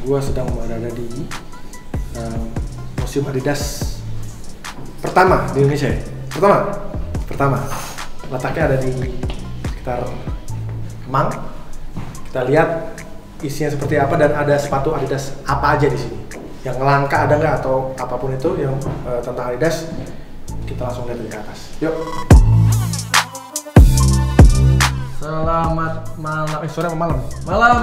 Gua sedang berada di Museum Adidas pertama di Indonesia ya? Pertama. Letaknya ada di sekitar Kemang. Kita lihat isinya seperti apa dan ada sepatu Adidas apa aja di sini. Yang langka ada nggak atau apapun itu yang tentang Adidas. Kita langsung lihat dari ke atas. Yuk. Selamat malam. Sore apa malam? Malam.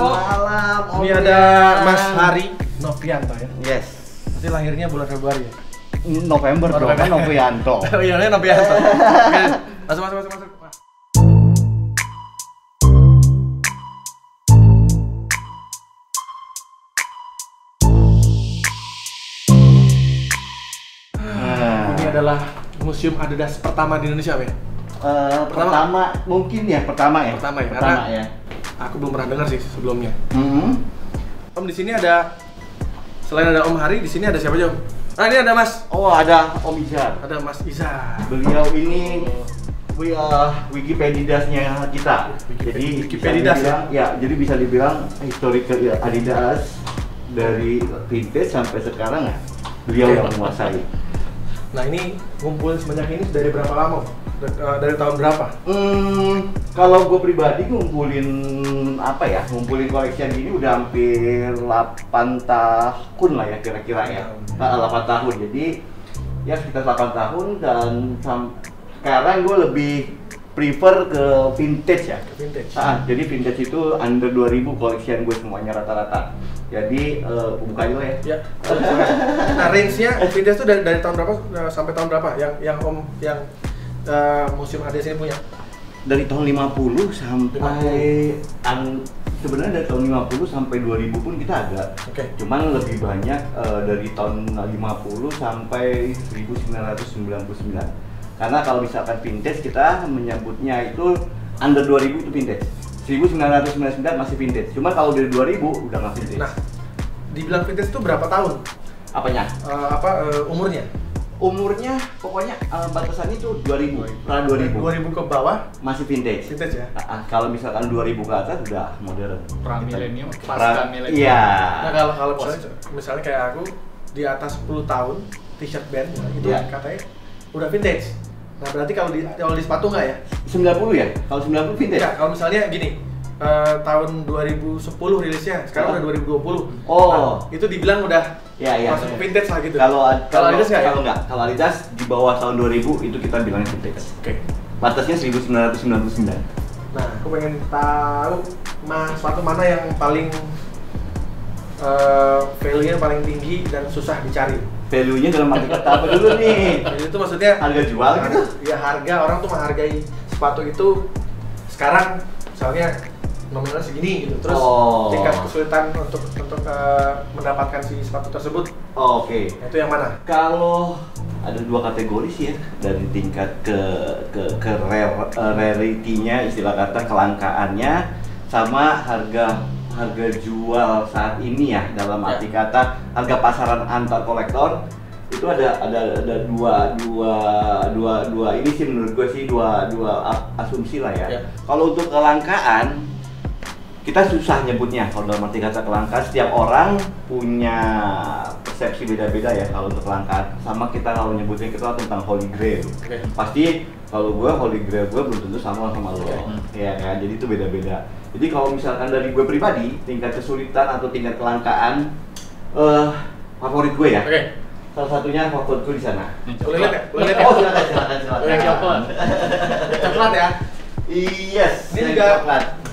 Ini ada Mas Hari Novianto ya. Yes. Nanti lahirnya bulan Februari ya. November dong, kan Novianto. Oh iya, Novianto. Oke. Masuk. Ini adalah Museum Adidas pertama di Indonesia, ya? Pertama ya. Pertama ya. Pertama ya. Aku belum pernah dengar sih sebelumnya. Om, di sini ada, selain ada Om Hari, di sini ada siapa aja, Om? Ah, ini ada Mas. Oh, ada Om Izar. Ada Mas Izar. Beliau ini Wikipedidasnya kita. Jadi Wikipedidas ya? Jadi bisa dibilang historical Adidas dari vintage sampai sekarang ya. Beliau yang menguasai. Nah, ini ngumpulin sebanyak ini dari berapa lama? Dari tahun berapa? Kalau gue pribadi ngumpulin collection ini udah hampir 8 tahun lah ya kira-kira ya. 8 tahun, jadi ya sekitar 8 tahun dan sekarang gue lebih prefer ke vintage ya. Jadi vintage itu under 2000 collection gue semuanya rata-rata. Jadi buka dulu ya. Ya. Nah, range-nya vintage itu dari tahun berapa sampai tahun berapa? Yang Om yang Museum Adidas ini punya? Dari tahun 50 sampai sebenarnya dari tahun 50 sampai 2000 pun kita ada. Cuman lebih banyak dari tahun 50 sampai 1999. Karena kalau misalkan vintage kita menyebutnya itu under 2000 itu vintage. 1999 masih vintage. Cuma kalau dari 2000 udah nggak vintage. Nah, dibilang vintage itu berapa tahun? Apanya? Umurnya? Umurnya pokoknya batasannya itu 2000, pra 2000. 2000 ke bawah masih vintage. Vintage ya. Kalau misalkan 2000 ke atas udah modern. Pra milenium, pasca milenium. Iya. Nah, kalau misalnya kayak aku di atas 10 tahun t-shirt band itu katanya udah vintage. Nah, berarti kalau di sepatu nggak ya? 90 ya? Kalau 90 vintage? Enggak, kalau misalnya gini, tahun 2010 rilisnya, sekarang udah 2020. Oh. Nah, itu dibilang udah masuk vintage lah gitu. Kalau Adidas nggak? Kalau Adidas di bawah tahun 2000 itu kita bilangnya vintage. Batasnya 1999. Nah, aku pengen tahu sepatu mana yang paling value-nya paling tinggi dan susah dicari. Value-nya dalam arti kata apa dulu nih? Value itu maksudnya harga jual gitu? Ya, harga, orang tuh menghargai sepatu itu sekarang misalnya nominalnya segini gitu. Terus tingkat kesulitan untuk mendapatkan si sepatu tersebut. Oke. Itu yang mana? Kalau ada dua kategori sih ya, dari tingkat ke rarity-nya, istilah kata kelangkaannya, sama harga jual saat ini ya, dalam arti kata harga pasaran antar kolektor itu ada dua ini sih menurut gue sih dua asumsi lah ya. Kalau untuk kelangkaan kita susah nyebutnya. Kalau dalam arti kata kelangkaan, setiap orang punya persepsi beda-beda ya kalau untuk kelangkaan. Sama kita kalau nyebutnya kita tentang holy grail. Pasti kalau gue holy grail gue belum tentu sama lo. Ya kan, jadi itu beda-beda. Jadi kalau misalkan dari gue pribadi, tingkat kesulitan atau tingkat kelangkaan favorit gue ya. Salah satunya favorit gue di sana. Boleh lihat ya? Oh, silakan. Coklat ya? Yes. Ini juga coklat.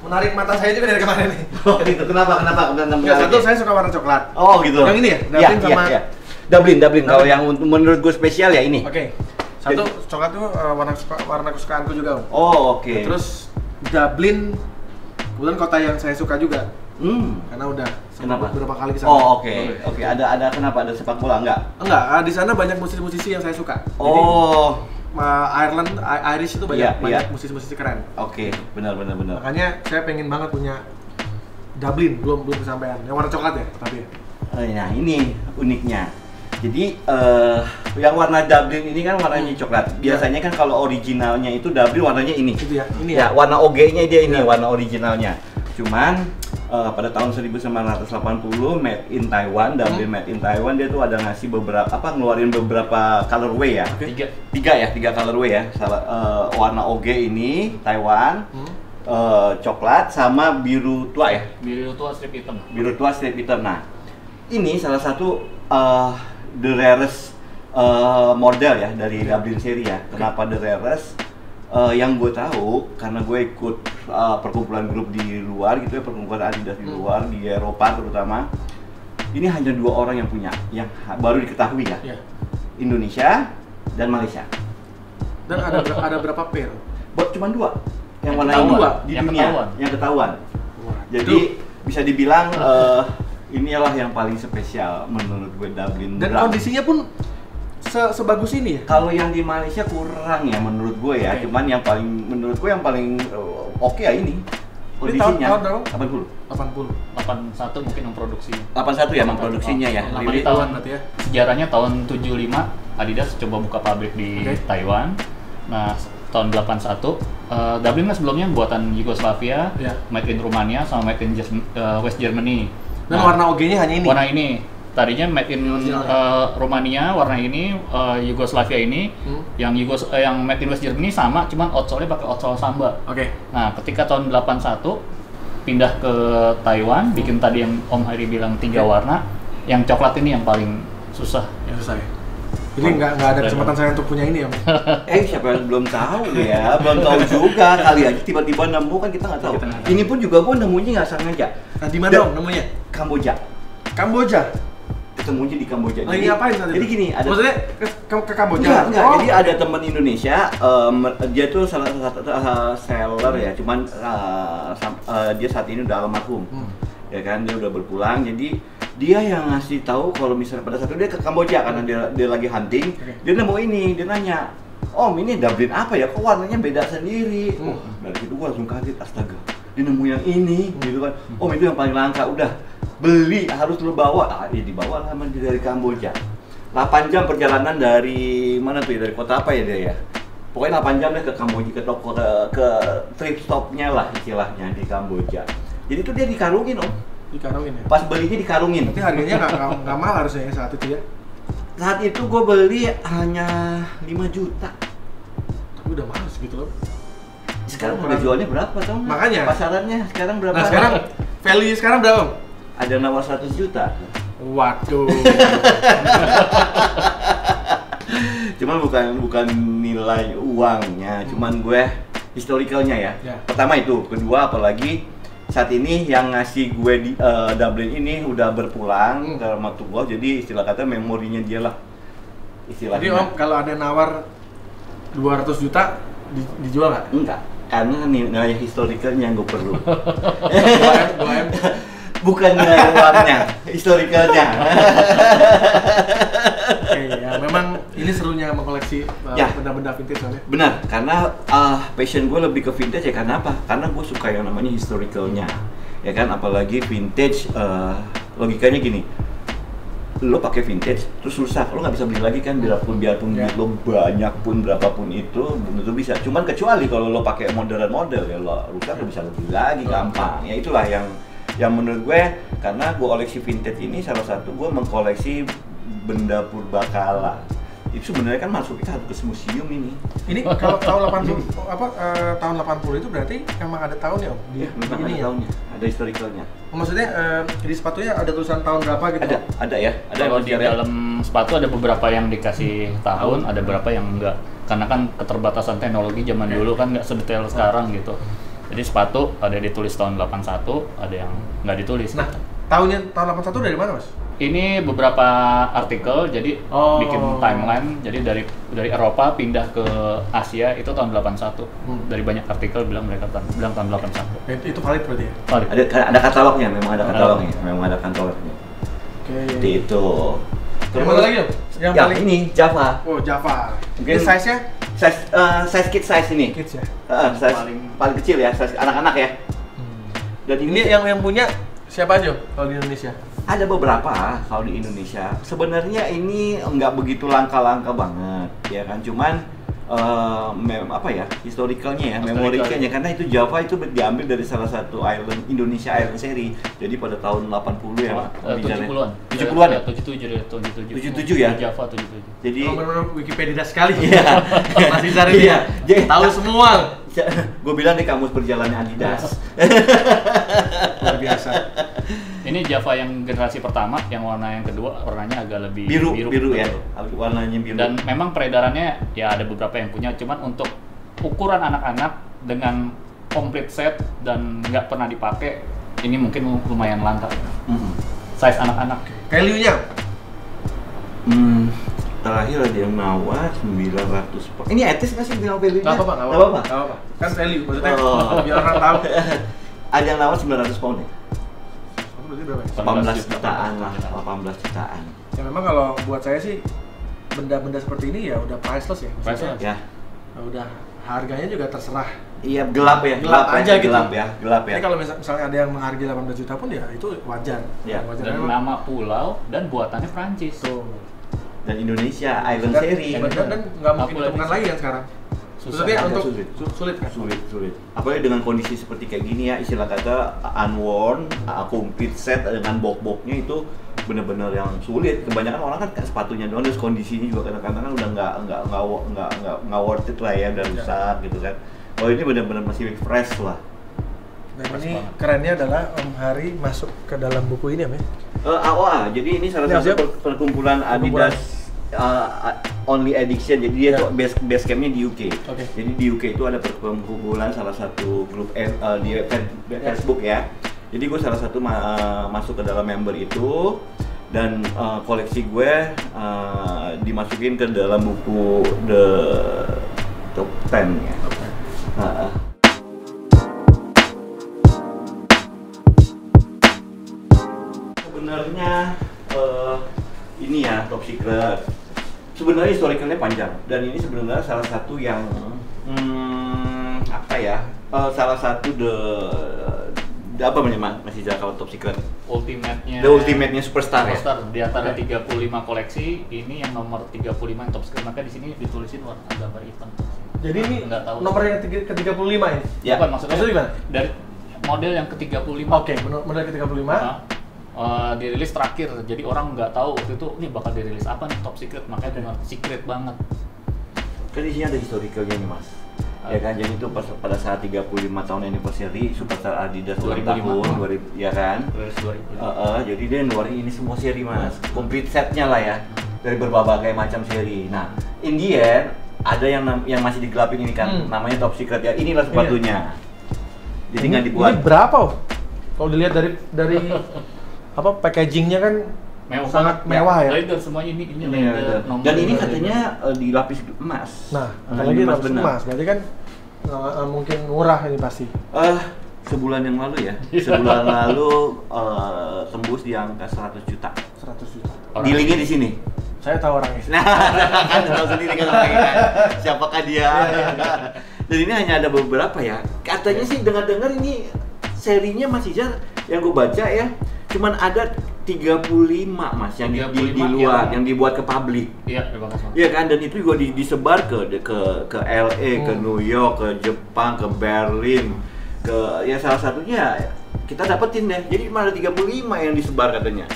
Menarik mata saya juga dari kemarin nih. Oh gitu, kenapa? Satu, saya suka warna coklat. Oh gitu. Yang ini ya? Dublin sama... Dublin. Kalau yang menurut gue spesial ya ini. Satu, coklat tuh warna kesukaanku juga. Oh, oke. Terus Dublin, kebetulan kota yang saya suka juga. Karena udah beberapa kali kesana. Oh, oke. Ada kenapa? Ada sepak bola enggak? Enggak, di sana banyak musisi-musisi yang saya suka. Oh. Jadi, Irish itu banyak musisi-musisi keren. Oke, benar. Makanya saya pengen banget punya Dublin, belum kesampaian. Yang warna coklat ya, tapi. Nah, ini uniknya. Jadi yang warna Dublin ini kan warnanya coklat. Biasanya kan kalau originalnya itu Dublin warnanya ini. Itu ya, ini ya. Warna OG-nya dia ini warna originalnya. Cuman pada tahun 1980 made in Taiwan, Dublin made in Taiwan. Dia tuh ada ngasih ngeluarin beberapa colorway ya. Tiga colorway ya. Warna OG ini Taiwan, coklat sama biru tua ya. Biru tua strip hitam. Biru tua strip hitam. Nah, ini salah satu the rarest model ya dari Dublin seri ya. Kenapa the rarest? Yang gue tahu karena gue ikut perkumpulan grup di luar gitu ya, perkumpulan Adidas di luar di Eropa terutama. Ini hanya 2 orang yang punya, yang baru diketahui ya. Indonesia dan Malaysia. Dan ada berapa pair? Cuma 2 yang warna ketahuan. ini di Yang dunia ketahuan. yang ketahuan. Jadi bisa dibilang inilah yang paling spesial menurut gue Dublin. Dan kondisinya pun sebagus ini ya? Kalau yang di Malaysia kurang ya menurut gue ya. Cuman yang paling oke ya ini. Kondisinya tahun 80. 81 mungkin yang produksinya. 81 ya memproduksinya ya. Jadi tahun berarti ya. Sejarahnya tahun 75 Adidas coba buka pabrik di Taiwan. Nah, tahun 81 Dublin kan sebelumnya buatan Yugoslavia, made in Rumania sama made in West Germany. Dan warna OG-nya hanya ini. Warna ini. Tadinya made in Rumania, warna ini, Yugoslavia ini, yang made in West Germany sama, cuman outsole-nya pakai outsole Samba. Nah, ketika tahun 81 pindah ke Taiwan, bikin tadi yang Om Hari bilang 3 warna, yang coklat ini yang paling susah. Yang susah ya? Jadi nggak ada kesempatan saya untuk punya ini ya? Siapa yang belum tahu ya, belum tahu juga, kali aja tiba-tiba nemu kan kita nggak tahu. Ini pun juga gue nemunya nggak sengaja. Nah, di mana Om nemunya? Kamboja. Ketemunya di Kamboja. Ini ngapain saat itu? Jadi gini, ada maksudnya ke Kamboja? Enggak. Jadi ada teman Indonesia, dia tuh salah satu seller ya, cuman dia saat ini udah almarhum. Ya kan, dia udah berpulang. Jadi dia yang ngasih tahu kalau misalnya pada saat itu dia ke Kamboja karena dia lagi hunting. Dia nemu ini, dia nanya, "Om, ini Dublin apa ya? Kok warnanya beda sendiri?" Dari situ gua langsung kaget, astaga. Dia nemu yang ini, gitu kan. "Om, itu yang paling langka, udah beli, harus lu bawa." Ya dibawa lah dari Kamboja. 8 jam perjalanan dari mana tuh ya? Dari kota apa ya dia ya? Pokoknya 8 jam deh ke Kamboja, ke toko, ke trip stopnya lah istilahnya di Kamboja. Jadi tuh dia dikarungin Om. Dikarungin ya? Pas belinya dikarungin. Berarti harganya nggak mahal harusnya ya saat itu ya? Saat itu gue beli hanya 5 juta. Tapi udah mahal segitu loh. Sekarang udah jualnya berapa tau nggak? Makanya. Pasarannya sekarang berapa? Nah sekarang, value sekarang berapa Om? Ada nawar 100 juta. Waduh. Cuman bukan nilai uangnya, cuman gue historicalnya ya. Pertama itu, kedua apalagi saat ini yang ngasih gue di Dublin ini udah berpulang ke rahmatullah, jadi istilah kata memorinya dia lah istilahnya. Jadi Om kalau ada nawar 200 juta dijual nggak? Enggak, karena nilai historicalnya yang gue perlu. 2M. Bukan nilai uangnya, historicalnya. Ya memang ini serunya mengkoleksi benda-benda vintage soalnya. Benar, karena passion gue lebih ke vintage ya. Karena apa? Karena gue suka yang namanya historicalnya, ya kan. Apalagi vintage, logikanya gini, lo pakai vintage terus rusak, lo nggak bisa beli lagi kan, biarpun duit lo banyak pun berapapun itu belum tentu bisa. Cuman kecuali kalau lo pakai modern model ya, lo rusak lo bisa beli lagi gampang. Ya itulah yang menurut gue, karena gue koleksi vintage ini salah satu gue mengkoleksi benda purbakala. Itu sebenarnya kan masuk kita harus ke museum ini. Ini kalau tahun 80 tahun 80 itu berarti memang ada tahunnya Om? Memang ada tahunnya, ada historicalnya. Maksudnya di sepatunya ada tulisan tahun berapa gitu? Ada ya. Ada. Kalau di dalam sepatu ada beberapa yang dikasih tahun, ada beberapa yang enggak. Karena kan keterbatasan teknologi zaman dulu kan nggak sedetail sekarang gitu. Jadi sepatu ada ditulis tahun 81, ada yang nggak ditulis. Nah, tahun 81 dari mana Mas? Ini beberapa artikel, jadi bikin timeline. Jadi dari Eropa pindah ke Asia itu tahun 81. Dari banyak artikel bilang bilang tahun 81. Itu valid berarti ya? Valid. Ada katalognya, memang ada katalognya, memang ada katalognya. Seperti itu. Yang mana lagi Om? Yang paling ini Java. Oh Java. Mungkin ini size-nya? Size kid size ini. Kids ya? Size paling kecil ya, size anak-anak ya. Dan ini yang punya siapa aja kalau di Indonesia? Ada beberapa kalau di Indonesia. Sebenarnya ini nggak begitu langka-langka banget, ya kan. Cuman historicalnya ya, memorikanya, karena itu Java itu diambil dari salah satu island Indonesia Island Seri. Jadi pada tahun 80 ya, 70-an. 70-an ya? 77 ya? Java 77. Jadi benar-benar Wikipedia sekali. Iya. Masih cari dia. Tahu semua. Gue bilang di kamus perjalanan Adidas. Luar biasa. Ini Java yang generasi pertama, yang warna yang kedua warnanya agak lebih biru ya, warnanya biru. Dan memang peredarannya ya ada beberapa yang punya, cuman untuk ukuran anak-anak dengan komplit set dan nggak pernah dipakai, ini mungkin lumayan langka. Size anak-anak. Value-nya? Terakhir ada yang nawar 900. Ini etis nggak sih bilang value-nya? Nggak apa-apa. Kan value, maksudnya biar orang tahu. Ada yang nawar 900 pound ya? 18 jutaan lah, 18 jutaan. Ya memang kalau buat saya sih benda-benda seperti ini ya udah priceless ya. Priceless ya. Udah harganya juga terserah. Iya, gelap ya. Gelap aja gitu. Gelap ya. Jadi kalau misalnya ada yang menghargai 18 juta pun ya itu wajar. Ya. Wajar dan nama pulau dan buatannya Prancis. Tuh. Dan Indonesia Island Seri. Dan nggak mungkin ditemukan lagi kan sekarang. Maksudnya untuk sulit kan? Sulit. Apalagi dengan kondisi seperti kayak gini ya, istilah kata unworn, complete set dengan box-boxnya itu benar-benar yang sulit. Kebanyakan orang kan sepatunya doang, terus kondisinya juga kadang-kadang kan udah nggak worth it lah ya, udah rusak gitu kan. Oh ini benar-benar masih fresh lah. Dan ini kerennya adalah Om Hari masuk ke dalam buku ini ya? AOA, jadi ini salah satu perkumpulan Adidas Only Edition, jadi dia tuh base campnya di UK. Jadi di UK itu ada perkumpulan salah satu grup di Facebook ya. Jadi gue salah satu masuk ke dalam member itu, dan koleksi gue dimasukin ke dalam buku The Top 10 ya. Sebenarnya ini ya Top Secret. Sebenarnya historicalnya panjang, dan ini sebenarnya salah satu yang salah satu apa namanya masih kalau Top Secret ultimate-nya superstar ya. Di antara 35 koleksi, ini yang nomor 35 yang Top Secret, maka di sini ditulisin warna gambar hitam. Jadi ini nomor yang ke-35 ini? Ya. Bukan, maksudnya gimana? Dari model yang ke-35. Oke, model ke-35. Dirilis terakhir, jadi orang nggak tahu waktu itu ini bakal dirilis apa nih, Top Secret, makanya benar secret banget. Kan di sini ada historicalnya nih mas. Ya kan, jadi itu pada saat 35 tahun anniversary Superstar Adidas 2 tahun 2000, ya kan? 2000. Jadi dia ngeluarin ini semua seri mas, complete setnya lah ya, dari berbagai macam seri. Nah, in the end ada yang masih digelapin ini kan, namanya Top Secret ya. Inilah sepatunya. Jadi nggak dibuat. Ini berapa? Kalau dilihat dari apa packagingnya kan sangat mewah ya. Leather semuanya ini leather. Dan ini katanya dilapis emas. Nah, apalagi dilapis emas, berarti kan mungkin murah ini pasti. Sebulan yang lalu ya. Sebulan lalu tembus di angka 100 juta. 100 juta. Dealingnya di sini. Saya tahu orangnya. Nah, kan tahu sendiri kan orangnya kan. Siapakah dia? Dan ini hanya ada beberapa ya. Katanya sih dengar-dengar ini serinya Mas Ijar yang gue baca ya, cuman ada 35 mas yang di luar yang dibuat ke publik. Iya, iya kan, dan itu juga disebar ke LA, ke New York, ke Jepang, ke Berlin, ke ya salah satunya kita dapetin deh. Jadi cuma ada 35 yang disebar katanya.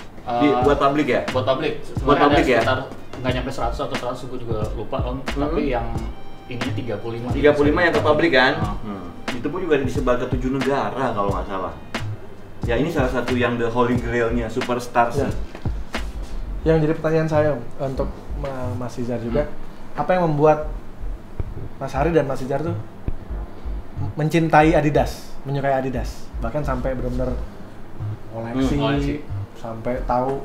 Buat publik ya? Buat publik. Buat publik ya? Nggak nyampe 100 atau 100, gue juga lupa om. Tapi yang ininya 35. 35 yang ke publik kan? Itu pun juga disebar ke 7 negara kalau nggak salah. Ya ini salah satu yang the holy grail-nya superstar sih. Yang jadi pertanyaan saya untuk Mas Ijar juga, apa yang membuat Mas Hari dan Mas Ijar tuh mencintai Adidas, menyukai Adidas, bahkan sampai benar-benar koleksi, sampai tahu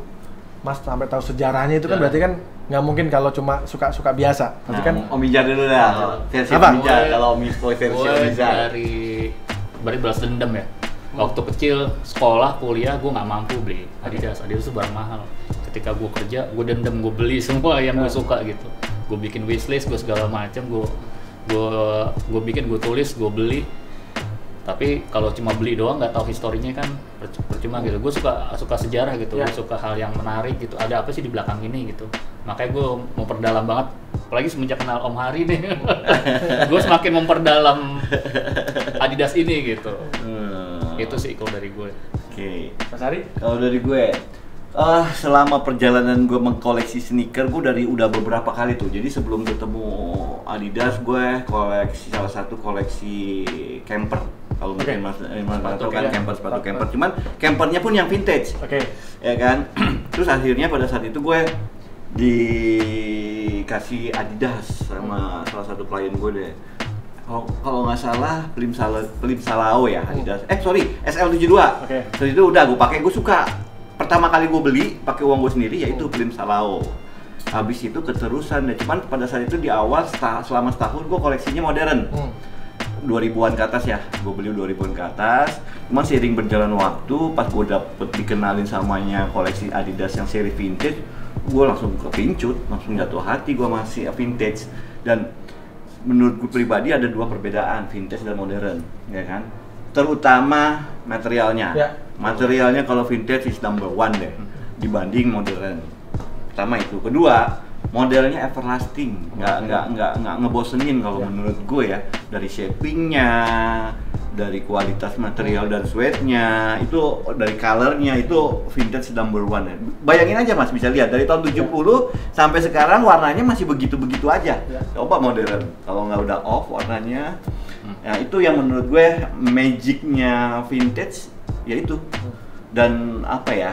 sejarahnya itu kan berarti kan nggak mungkin kalau cuma suka-suka biasa. Berarti kan Om Ijar dulu dah, versi Om Ijar. Kalau versi Om Ijar dari balas dendam ya. Waktu kecil, sekolah, kuliah, gue nggak mampu beli Adidas. Adidas itu barang mahal. Ketika gue kerja, gue dendam, gue beli semua yang gue suka gitu. Gue bikin wishlist, gue segala macam, gue bikin, gue tulis, gue beli. Tapi kalau cuma beli doang, nggak tahu historinya kan percuma gitu. Gue suka sejarah gitu, gue suka hal yang menarik gitu. Ada apa sih di belakang ini gitu. Makanya gue mau perdalam banget apalagi semenjak kenal Om Hari nih, gue semakin memperdalam Adidas ini gitu. Itu sih kalau dari gue. Oke. Mas Hari? Kalau dari gue, selama perjalanan gue mengkoleksi sneaker, gue udah beberapa kali tuh. Jadi sebelum ketemu Adidas, gue salah satu koleksi camper. Kalau mungkin Mas tahu kan sepatu camper. Cuman campernya pun yang vintage. Ya kan. Terus akhirnya pada saat itu gue dikasih Adidas sama salah satu klien gue deh. Kalau nggak salah Plim Salao ya Adidas. SL72. Terus itu udah gue pakai, gue suka. Pertama kali gue beli pakai uang gue sendiri yaitu Plim Salao. Habis itu keterusan deh. Cuman pada saat itu di awal selama setahun gue koleksinya modern. 2000-an ke atas ya, gue beli 2000-an ke atas. Cuman seiring berjalan waktu, pas gue dapet dikenalin samanya koleksi Adidas yang seri vintage, gue langsung kepincut, langsung jatuh hati gue masih vintage. Dan menurut gue pribadi ada dua perbedaan vintage dan modern, ya kan? Terutama materialnya. Materialnya kalau vintage is number one deh, dibanding modern. Pertama itu. Kedua, modelnya everlasting, nggak ngebosenin kalau menurut gue ya, dari shapingnya, dari kualitas material dan sweatnya, itu dari colornya itu vintage number one ya. Bayangin aja Mas, bisa lihat dari tahun 70 sampai sekarang warnanya masih begitu-begitu aja. Coba modern, kalau nggak udah off warnanya, ya itu yang menurut gue magicnya vintage, yaitu dan apa ya,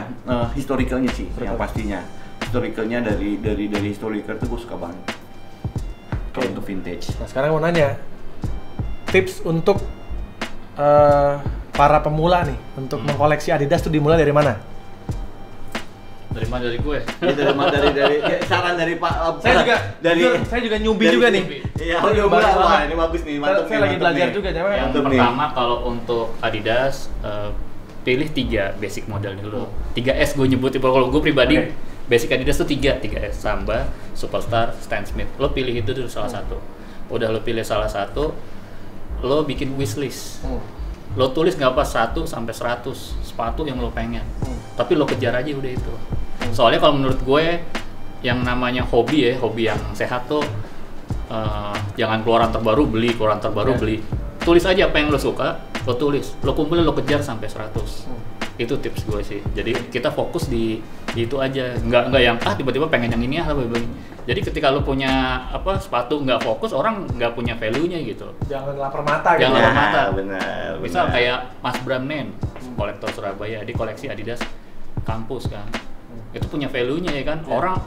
historicalnya sih yang pastinya. Historicalnya dari historical itu gue suka banget. Kalau untuk vintage. Nah sekarang mau nanya, tips untuk para pemula nih untuk mengkoleksi Adidas tuh dimulai dari mana? Dari gue. Ya, dari saran dari Pak. Saya juga newbie juga nih. Iya, wah ini bagus nih, mantap. Saya lagi belajar juga, coba. Yang pertama kalau untuk Adidas pilih 3 basic model dulu. 3S gue nyebut, kalau gue pribadi basic Adidas tuh 3S, Samba, Superstar, Stan Smith. Lo pilih itu dulu salah satu. Udah lo pilih salah satu, lo bikin wishlist. Lo tulis nggak apa 1 sampai 100 sepatu yang lo pengen. Tapi lo kejar aja udah itu. Soalnya kalau menurut gue yang namanya hobi yang sehat tuh jangan keluaran terbaru beli, beli. Tulis aja apa yang lo suka, lo tulis, lo kumpulin, lo kejar sampai 100. Itu tips gue sih. Jadi kita fokus di itu aja, nggak yang tiba-tiba pengen yang ini beli. Jadi ketika lo punya sepatu nggak fokus, orang nggak punya value-nya gitu. Jangan lapar mata gitu. Jangan lapar mata. Benar. Misal kayak Mas Bram Nen, kolektor Surabaya, di koleksi Adidas kampus kan. Itu punya value-nya ya kan.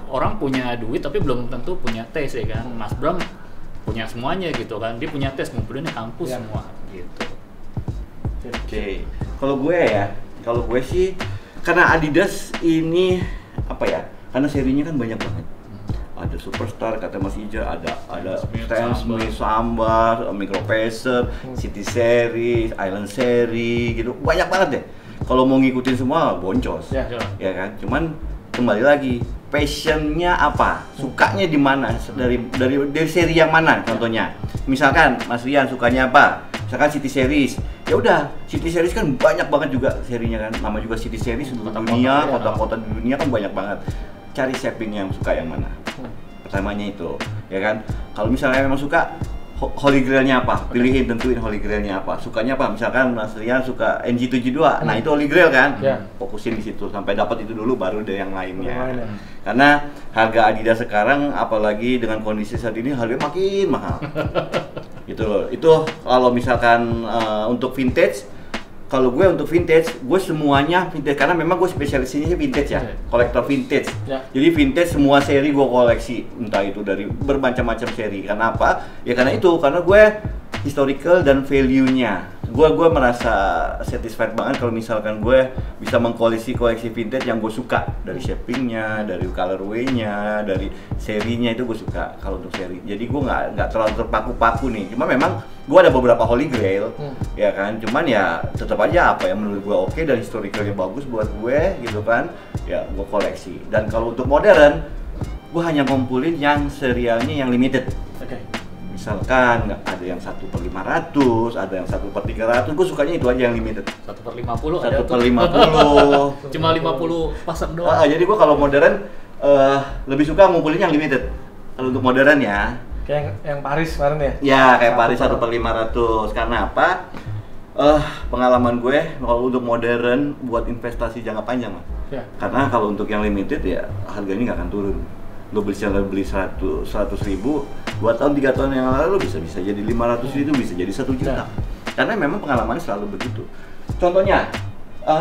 Orang punya duit tapi belum tentu punya taste ya kan. Mas Bram punya semuanya gitu kan. Dia punya taste, ngumpulinnya kampus semua gitu. Oke. Kalau gue sih karena Adidas ini karena serinya kan banyak banget. Ada Superstar, kata Mas Ija, ada Stan Smith, Samba, Micro Pacer, City Series, Island Series gitu. Banyak banget deh. Kalau mau ngikutin semua boncos. Ya kan? Cuman kembali lagi, passionnya apa? Sukanya di mana? Dari seri yang mana contohnya? Misalkan Mas Rian sukanya apa? Misalkan City Series, ya udah City Series kan banyak banget juga serinya kan, nama juga City Series seluruh dunia, kota-kota di dunia kan banyak banget. Cari shaping yang suka yang mana. Pertamanya itu, ya kan. Kalau misalnya memang suka Holy Grail-nya apa? Pilihin, tentuin Holy Grail-nya apa. Sukanya apa? Misalkan Mas Rian suka NG72, nah itu Holy Grail kan. Fokusin di situ sampai dapat itu dulu, baru ada yang lainnya. Karena harga Adidas sekarang, apalagi dengan kondisi saat ini, harganya makin mahal. Gitu loh. Itu kalau misalkan untuk vintage, kalau gue untuk vintage, gue semuanya vintage karena memang gue spesialisnya vintage ya, kolektor vintage. Jadi vintage semua seri gue koleksi, entah itu dari bermacam-macam seri. Karena apa? Ya karena gue historical dan value-nya. Gue merasa satisfied banget kalau misalkan gue bisa koleksi vintage yang gue suka, dari shapingnya, dari colorway-nya, dari serinya itu gue suka kalau untuk seri. Jadi gue nggak terlalu terpaku-paku nih. Cuma memang gue ada beberapa Holy Grail, ya kan. Cuman ya tetap aja apa yang menurut gue oke dan historicalnya bagus buat gue gitu kan. Ya gue koleksi. Dan kalau untuk modern, gue hanya ngumpulin yang serialnya yang limited. Misalkan ada yang 1/500, ada yang 1/300, gue sukanya itu aja yang limited. 1/50 ada 1/50. Cuma 50 pasang doang. Jadi gue kalau modern lebih suka ngumpulin yang limited. Kalau untuk modern ya. Kayak yang Paris kemarin ya? Ya, kayak Paris 1/500. Karena apa? Pengalaman gue kalau untuk modern buat investasi jangka panjang, Mas. Ya. Karena kalau untuk yang limited ya harganya nggak akan turun. Lo beli 100 ribu, 2 tahun 3 tahun yang lalu bisa jadi 500 ribu, bisa jadi 1 juta. Karena memang pengalamannya selalu begitu. Contohnya,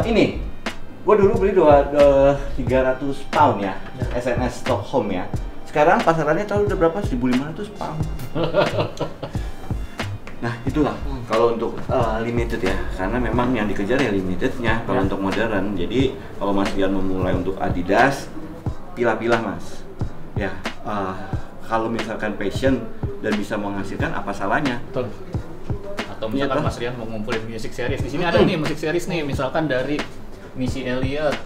ini, gue dulu beli 300 pound ya, SNS Stockholm ya. Sekarang pasarannya tahu udah berapa? 1.500 pound. Nah itulah kalau untuk limited ya, karena memang yang dikejar ya limitednya kalau untuk modern. Jadi kalau Mas Rian memulai untuk Adidas, pilah-pilah Mas. Ya, kalau misalkan passion dan bisa menghasilkan, apa salahnya? Betul. Atau misalkan Mas Rian mau ngumpulin music series, di sini ada nih music series nih, misalkan dari Missy Elliott,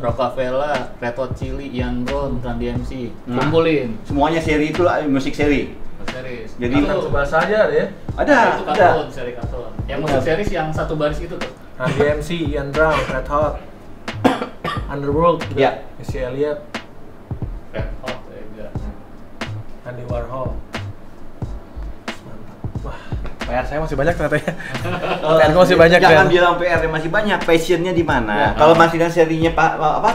Rockefeller, Red Hot Chili, Ian Brown, Run DMC, kumpulin. Semuanya seri itu musik seri. Series. Jadi bahasa aja ada ya? Itu kartun, seri kartun. Yang musik series yang satu baris itu tuh. Run DMC, Ian Brown, Red Hot, Underworld, ya. Missy Elliott, Red Hot, enggak. Andy Warhol. Wah, PR saya masih banyak ternyata ya. PR masih banyak. Jangan bilang PR masih banyak, passionnya di mana? Kalau masih kan serinya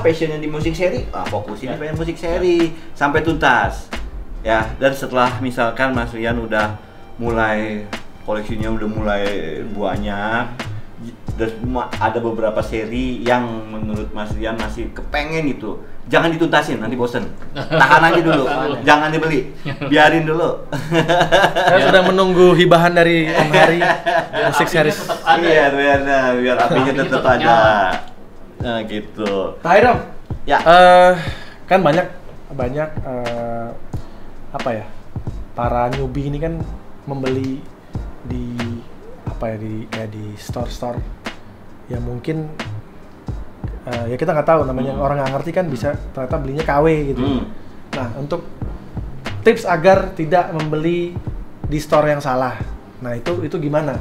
passionnya di musik seri, fokusin di musik seri sampai tuntas. Ya, dan setelah misalkan Mas Rian udah mulai koleksinya udah mulai banyak, dan ada beberapa seri yang menurut Mas Rian masih kepengen gitu, jangan dituntasin, nanti bosen. Tahan aja dulu, jangan dibeli, biarin dulu. Saya sudah menunggu hibahan dari Om Hari musik series. Iya, biar apinya tetap ada. Nah, gitu. Pak Hiram, ya, kan banyak apa ya, para newbie ini kan membeli di di store ya mungkin ya kita nggak tahu namanya, orang nggak ngerti kan bisa ternyata belinya KW gitu. Nah, untuk tips agar tidak membeli di store yang salah, nah itu gimana?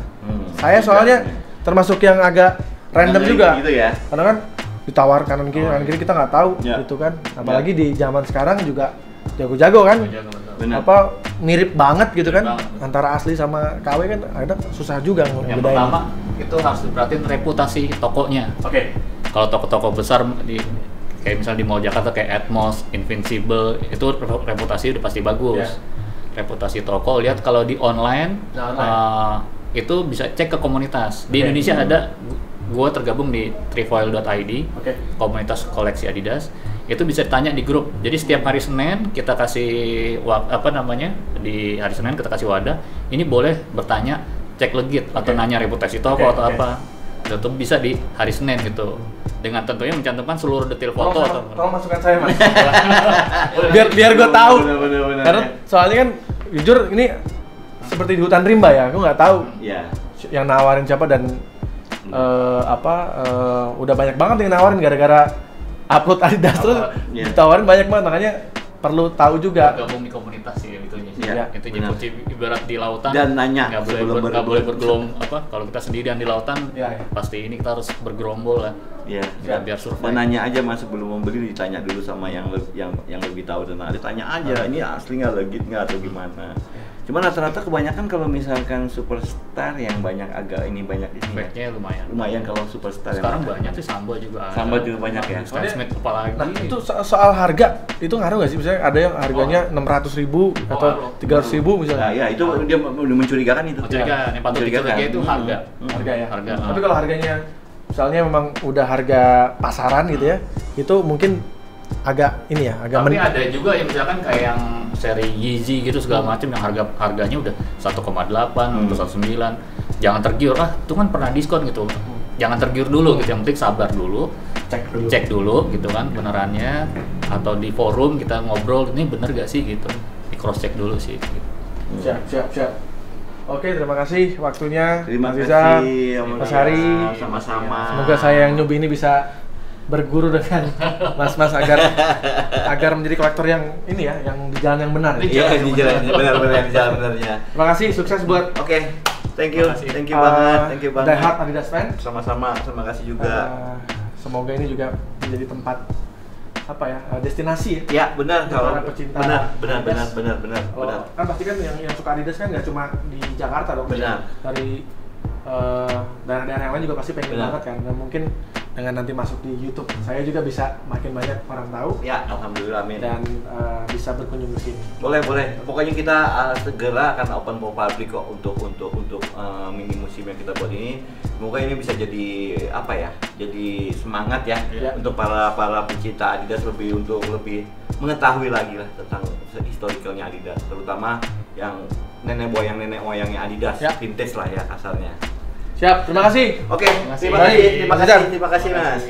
Saya soalnya termasuk yang agak random juga gitu ya, karena kan ditawar kanan kiri kita nggak tahu gitu kan, apalagi di zaman sekarang juga jago-jago kan. Bener. Apa mirip banget gitu kan, antara asli sama KW kan ada susah juga ngebedain. Yang pertama itu harus diperhatiin reputasi tokonya. Kalau toko-toko besar kayak misalnya di Mall Jakarta kayak Atmos, Invincible, itu reputasi udah pasti bagus. Reputasi toko, lihat kalau di online, itu bisa cek ke komunitas. Di Indonesia ada, gua tergabung di trefoil.id, komunitas koleksi Adidas. Itu bisa ditanya di grup. Jadi setiap hari Senin kita kasih di hari Senin kita kasih wadah. Ini boleh bertanya, cek legit atau nanya reputasi toko atau apa. Itu bisa di hari Senin gitu. Dengan tentunya mencantumkan seluruh detail foto. Tolong masukkan saya Mas. biar gue tahu. Bener. Karena soalnya kan jujur ini seperti di hutan rimba ya. Aku nggak tahu. Yang nawarin siapa dan udah banyak banget yang nawarin gara-gara upload Adidas terus ditawarin banyak banget, makanya perlu tahu juga. Gabung di komunitas sih itunya sih. Ya, itu kunci ibarat di lautan. Dan nanya nggak boleh bergelombang kalau kita sendirian di lautan pasti ini kita harus bergerombol lah. Biar survive. Dan nanya aja Mas sebelum membeli, ditanya dulu sama yang lebih tahu tentang Adidas. Tanya aja ini asli nggak, legit nggak atau gimana. Cuman rata-rata kebanyakan kalau misalkan superstar yang banyak ini Backnya lumayan kalau superstar. Sekarang banyak sih, Samba juga banyak ya. Stan Smith apalagi. Nah, itu soal harga itu ngaruh nggak sih? Misalnya ada yang harganya 600.000 atau 300.000 misalnya. Nah, ya itu dia udah mencurigakan itu. Yang patut dicurigai itu harga. Harga ya. Tapi kalau harganya misalnya memang udah harga pasaran gitu ya, itu mungkin agak tapi ada juga yang misalkan kayak yang seri Yeezy gitu segala macam yang harganya udah 1,8 atau 1,9. Jangan tergiur, itu kan pernah diskon gitu. Jangan tergiur dulu gitu, yang penting sabar dulu. Cek dulu gitu kan benerannya, atau di forum kita ngobrol ini bener gak sih gitu. Di cross check dulu sih gitu. Siap. Oke, terima kasih waktunya. Terima Mas kasih Mas Hari. Sama-sama. Semoga saya yang newbie ini bisa berguru dengan Mas agar menjadi kolektor yang ini ya, yang di jalan yang benar. Iya, di jalan benar-benar di jalan benarnya. Terima kasih, sukses buat. Thank you banget. Die Hard Adidas fan. Sama-sama, terima kasih juga. Semoga ini juga menjadi tempat destinasi ya. Ya benar kalau para pecinta benar. Kan pasti kan yang suka Adidas kan nggak cuma di Jakarta dong. Benar. Dari daerah-daerah yang lain juga pasti pengen Benar. banget kan. Dan mungkin dengan nanti masuk di YouTube, saya juga bisa makin banyak orang tahu. Ya, alhamdulillah, amin. Dan bisa berkunjung ke sini. Boleh. Pokoknya kita segera akan open for public kok untuk mini museum yang kita buat ini. Semoga ini bisa jadi jadi semangat ya untuk para pencinta Adidas untuk lebih mengetahui lagi lah tentang historicalnya Adidas, terutama yang nenek moyangnya Adidas, vintage lah ya kasarnya. Siap, terima kasih. Oke, terima kasih Mas.